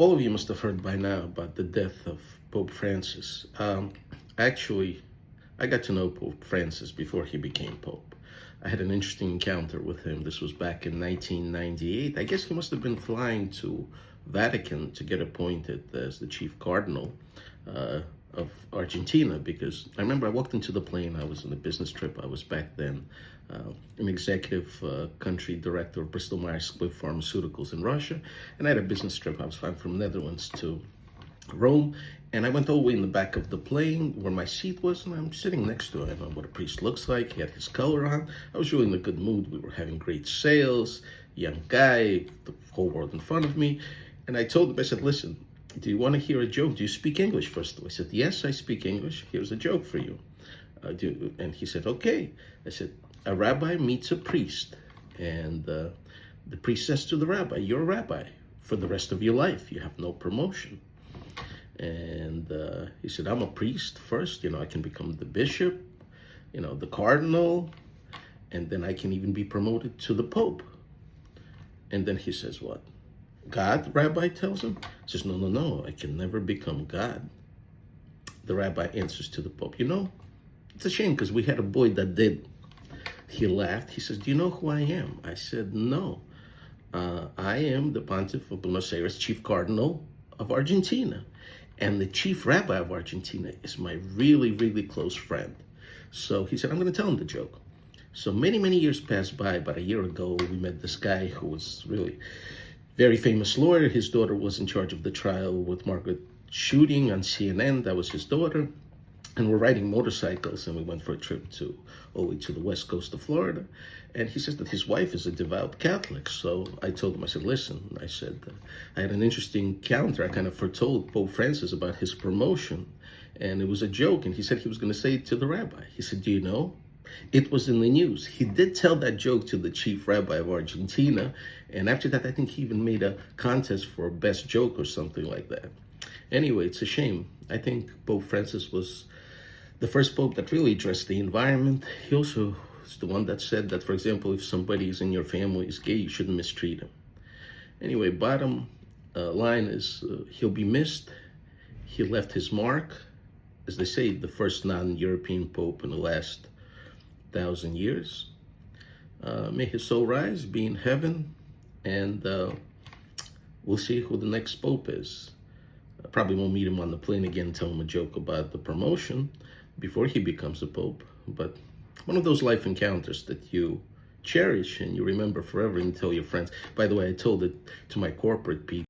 All of you must have heard by now about the death of Pope Francis. Actually, I got to know Pope Francis before he became Pope. I had an interesting encounter with him. This was back in 1998. I guess he must have been flying to Vatican to get appointed as the chief cardinal of Argentina, because I remember I walked into the plane. I was on a business trip. I was back then an executive country director of Bristol Myers Squibb Pharmaceuticals in Russia, and I had a business trip. I was flying from Netherlands to Rome, and I went all the way in the back of the plane where my seat was, and I'm sitting next to him. I know what a priest looks like. He had his color on. I was really in a good mood. We were having great sales, young guy, the whole world in front of me. And I told him, I said, listen, do you want to hear a joke? Do you speak English, first of all? I said, yes, I speak English. Here's a joke for you. And he said, okay. I said, a rabbi meets a priest, and the priest says to the rabbi, you're a rabbi for the rest of your life. You have no promotion. And he said, I'm a priest first. I can become the bishop, the cardinal, and then I can even be promoted to the pope. And then he says, what? God, rabbi tells him? He says, no, I can never become God. The rabbi answers to the pope, it's a shame because we had a boy that did. He laughed. He says, do you know who I am? I said, no. I am the Pontiff of Buenos Aires, Chief Cardinal of Argentina. And the chief rabbi of Argentina is my really, really close friend. So he said, I'm going to tell him the joke. So many, many years passed by. About a year ago, we met this guy who was really very famous lawyer. His daughter was in charge of the trial with Margaret shooting on CNN. That was his daughter. And we're riding motorcycles, and we went for a trip all the way to the west coast of Florida. And he says that his wife is a devout Catholic. So I told him, I said, listen, I had an interesting encounter. I kind of foretold Pope Francis about his promotion, and it was a joke. And he said he was going to say it to the rabbi. He said, do you know? It was in the news. He did tell that joke to the chief rabbi of Argentina. And after that, I think he even made a contest for best joke or something like that. Anyway, it's a shame. I think Pope Francis was the first pope that really addressed the environment. He also is the one that said that, for example, if somebody is in your family is gay, you shouldn't mistreat him. Anyway, bottom line is he'll be missed. He left his mark. As they say, the first non-European pope in the last 1,000 years. May his soul rise, be in heaven, and we'll see who the next pope is. I probably won't meet him on the plane again, tell him a joke about the promotion before he becomes a pope, but one of those life encounters that you cherish and you remember forever and tell your friends. By the way, I told it to my corporate people.